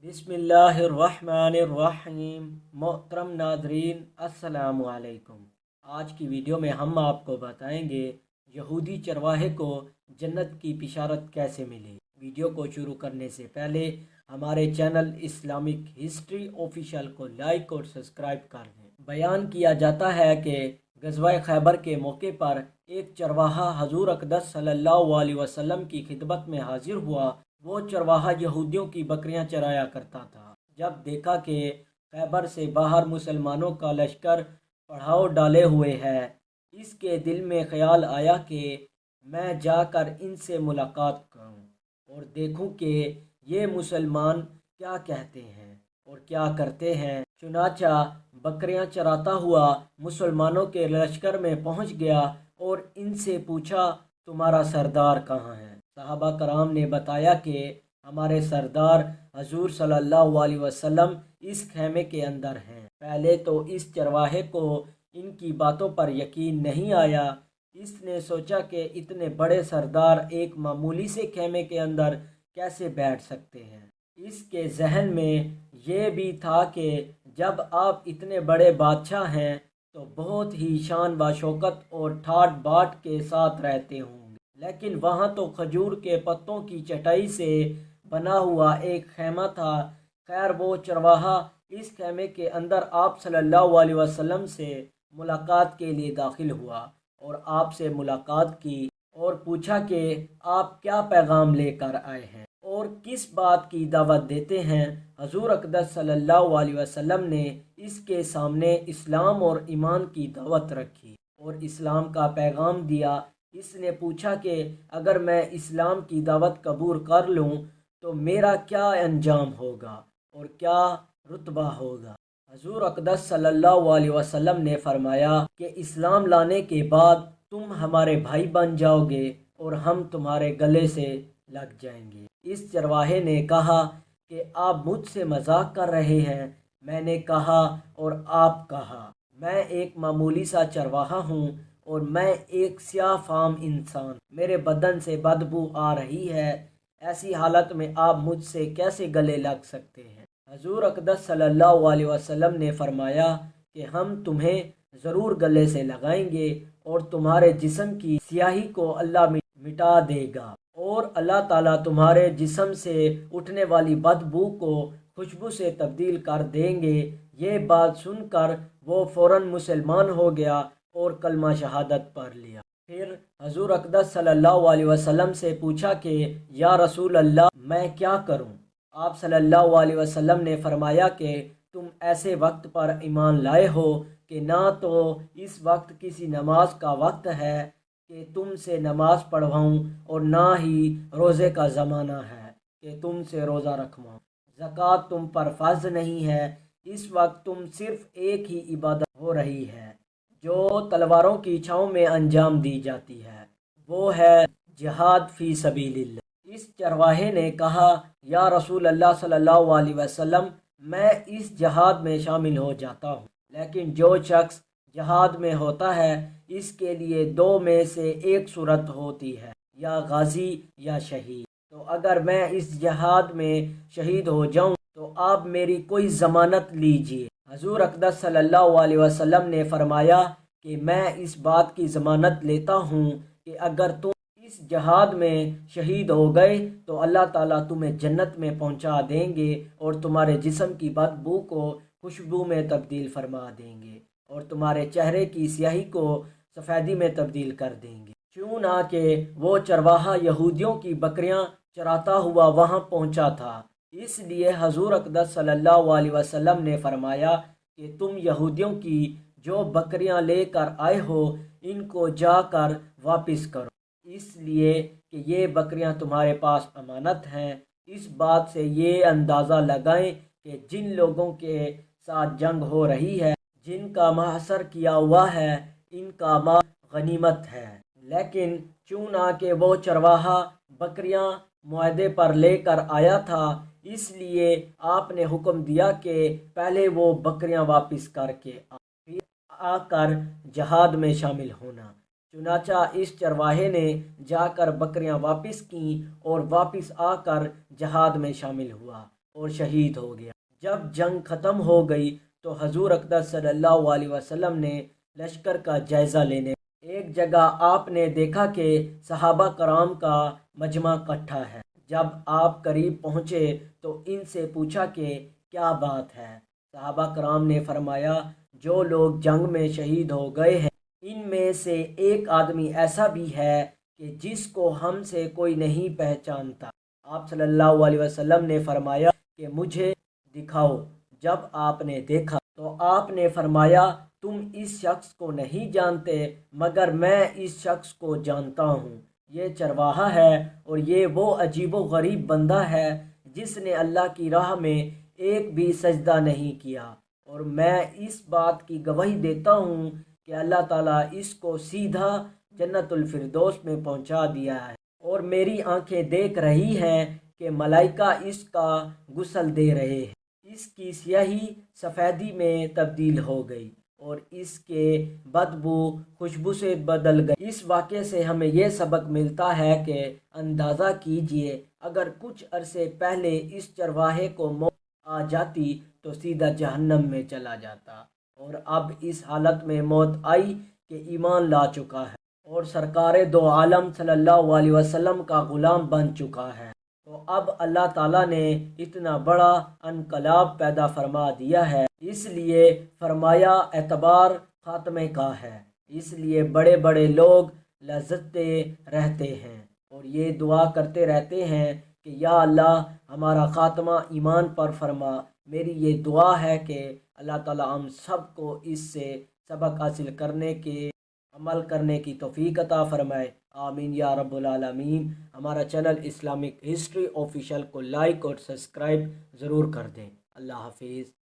बिस्मिल्लाहिर्रहमानिर्रहीम। मोहतरम नाज़रीन, अस्सलामु अलैकुम। आज की वीडियो में हम आपको बताएंगे यहूदी चरवाहे को जन्नत की बिशारत कैसे मिली। वीडियो को शुरू करने से पहले हमारे चैनल इस्लामिक हिस्ट्री ऑफिशियल को लाइक और सब्सक्राइब कर दें। बयान किया जाता है कि ग़ज़वा खैबर के मौके पर एक चरवाहा हजूर अक़दस सल्लल्लाहु अलैहि वसल्लम की खिदमत में हाजिर हुआ। वो चरवाहा यहूदियों की बकरियां चराया करता था। जब देखा कि खैबर से बाहर मुसलमानों का लश्कर पड़ाव डाले हुए है, इसके दिल में ख्याल आया कि मैं जाकर इनसे मुलाकात करूं और देखूं कि ये मुसलमान क्या कहते हैं और क्या करते हैं। चुनाचा बकरियां चराता हुआ मुसलमानों के लश्कर में पहुंच गया और इनसे पूछा, तुम्हारा सरदार कहाँ है? सहाबा कराम ने बताया कि हमारे सरदार हजूर सल्लल्लाहु अलैहि वसल्लम इस खेमे के अंदर हैं। पहले तो इस चरवाहे को इनकी बातों पर यकीन नहीं आया। इसने सोचा कि इतने बड़े सरदार एक मामूली से खेमे के अंदर कैसे बैठ सकते हैं। इसके जहन में ये भी था कि जब आप इतने बड़े बादशाह हैं तो बहुत ही शान व शौकत और ठाट बाट के साथ रहते होंगे, लेकिन वहाँ तो खजूर के पत्तों की चटाई से बना हुआ एक खेमा था। खैर, वो चरवाहा इस खेमे के अंदर आप सल्लल्लाहु अलैहि वसल्लम से मुलाकात के लिए दाखिल हुआ और आपसे मुलाकात की और पूछा कि आप क्या पैगाम लेकर आए हैं और किस बात की दावत देते हैं। हजूर अक़दस सल्लल्लाहु अलैहि वसल्लम ने इसके सामने इस्लाम और ईमान की दावत रखी और इस्लाम का पैगाम दिया। इसने पूछा कि अगर मैं इस्लाम की दावत कबूल कर लूँ तो मेरा क्या अंजाम होगा और क्या रुतबा होगा। हजूर अक़दस सल्लल्लाहु अलैहि वसल्लम ने फरमाया कि इस्लाम लाने के बाद तुम हमारे भाई बन जाओगे और हम तुम्हारे गले से लग जाएंगे। इस चरवाहे ने कहा कि आप मुझसे मजाक कर रहे हैं। मैंने कहा और आप कहा, मैं एक मामूली सा चरवाहा हूँ और मैं एक स्याह फाम इंसान, मेरे बदन से बदबू आ रही है। ऐसी हालत में आप मुझसे कैसे गले लग सकते हैं? हजूर अक़दस सल्लल्लाहु अलैहि वसल्लम ने फरमाया कि हम तुम्हें ज़रूर गले से लगाएंगे और तुम्हारे जिस्म की स्याही को अल्लाह मिटा देगा और अल्लाह ताला तुम्हारे जिस्म से उठने वाली बदबू को खुशबू से तब्दील कर देंगे। ये बात सुनकर वो फ़ौरन मुसलमान हो गया और कलमा शहादत पढ़ लिया। फिर हजूर अक़दस सल्लल्लाहु अलैहि वसल्लम से पूछा कि या रसूल अल्लाह, मैं क्या करूं? आप सल्लल्लाहु अलैहि वसल्लम ने फरमाया कि तुम ऐसे वक्त पर ईमान लाए हो कि ना तो इस वक्त किसी नमाज का वक्त है कि तुमसे नमाज पढ़वाऊँ और ना ही रोज़े का ज़माना है कि तुमसे रोज़ा रखवाऊँ। ज़कात तुम पर फ़र्ज नहीं है। इस वक्त तुम सिर्फ़ एक ही इबादत हो रही है जो तलवारों की छाँव में अंजाम दी जाती है, वो है जिहाद फ़ी सबीलिल्लाह। इस चरवाहे ने कहा, या रसूल अल्लाह सल्लल्लाहु अलैहि वसल्लम, मैं इस जिहाद में शामिल हो जाता हूँ, लेकिन जो शख्स जिहाद में होता है इसके लिए दो में से एक सूरत होती है, या गाजी या शहीद। तो अगर मैं इस जिहाद में शहीद हो जाऊँ तो आप मेरी कोई ज़मानत लीजिए। हजूर अक़दस सल्लल्लाहु अलैहि वसल्लम ने फरमाया कि मैं इस बात की ज़मानत लेता हूँ कि अगर तुम इस जहाद में शहीद हो गए तो अल्लाह ताला तुम्हें जन्नत में पहुँचा देंगे और तुम्हारे जिस्म की बदबू को खुशबू में तब्दील फरमा देंगे और तुम्हारे चेहरे की स्याही को सफ़ेदी में तब्दील कर देंगे। क्यों ना कि वो चरवाहा यहूदियों की बकरियां चराता हुआ वहाँ पहुँचा था। इसलिए हजूर अक़दस सल्लल्लाहु अलैहि वसल्लम ने फरमाया कि तुम यहूदियों की जो बकरियां लेकर आए हो इनको जाकर वापस करो, इसलिए कि ये बकरियां तुम्हारे पास अमानत हैं। इस बात से ये अंदाज़ा लगाएं कि जिन लोगों के साथ जंग हो रही है, जिनका महसर किया हुआ है, इनका माल गनीमत है। लेकिन चूँकि वो चरवाहा बकरियां मुआहदे पर लेकर आया था, इसलिए आपने हुक्म दिया कि पहले वो बकरियां वापस करके फिर आकर जहाद में शामिल होना। चुनाचा इस चरवाहे ने जाकर बकरियां वापस की और वापस आकर जहाद में शामिल हुआ اور شہید ہو گیا۔ جب جنگ ختم ہو گئی تو حضور اقدس صلی اللہ علیہ وسلم نے لشکر کا جائزہ لینے ایک جگہ آپ نے دیکھا کہ صحابہ کرام کا مجمع اکٹھا ہے۔ جب آپ قریب پہنچے تو ان سے پوچھا کہ کیا بات ہے؟ صحابہ کرام نے فرمایا جو لوگ جنگ میں شہید ہو گئے ہیں ان میں سے ایک آدمی ایسا بھی ہے کہ جس کو ہم سے کوئی نہیں پہچانتا۔ آپ صلی اللہ علیہ وسلم نے فرمایا کہ مجھے دکھاؤ۔ جب آپ نے دیکھا تو آپ نے فرمایا تم اس شخص کو نہیں جانتے مگر میں اس شخص کو جانتا ہوں۔ یہ چرواہا ہے اور یہ وہ عجیب و غریب بندہ ہے جس نے اللہ کی راہ میں ایک بھی سجدہ نہیں کیا، اور میں اس بات کی گواہی دیتا ہوں کہ اللہ تعالیٰ اس کو سیدھا جنت الفردوس میں پہنچا دیا ہے، اور میری آنکھیں دیکھ رہی ہیں کہ ملائکہ اس کا غسل دے رہے ہیں۔ اس کی سیاہی سفیدی میں تبدیل ہو گئی اور اس کے بدبو خوشبو سے بدل گئی۔ اس واقعے سے ہمیں یہ سبق ملتا ہے کہ اندازہ کیجئے اگر کچھ عرصے پہلے اس چرواہے کو موت آ جاتی تو سیدھا جہنم میں چلا جاتا، اور اب اس حالت میں موت آئی کہ ایمان لا چکا ہے اور سرکار دو عالم صلی اللہ علیہ وسلم کا غلام بن چکا ہے۔ تو اب اللہ تعالیٰ نے اتنا بڑا انقلاب پیدا فرما دیا ہے، اس لیے فرمایا اعتبار خاتمے کا ہے، اس لیے بڑے بڑے لوگ لذتے رہتے ہیں اور یہ دعا کرتے رہتے ہیں کہ یا اللہ ہمارا خاتمہ ایمان پر فرما۔ میری یہ دعا ہے کہ اللہ تعالیٰ ہم سب کو اس سے سبق حاصل کرنے کے عمل کرنے کی توفیق عطا فرمائے، آمین یا رب العالمین۔ ہمارا چینل اسلامک ہسٹری آفیشیل کو لائک اور سبسکرائب ضرور کر دیں۔ اللہ حافظ۔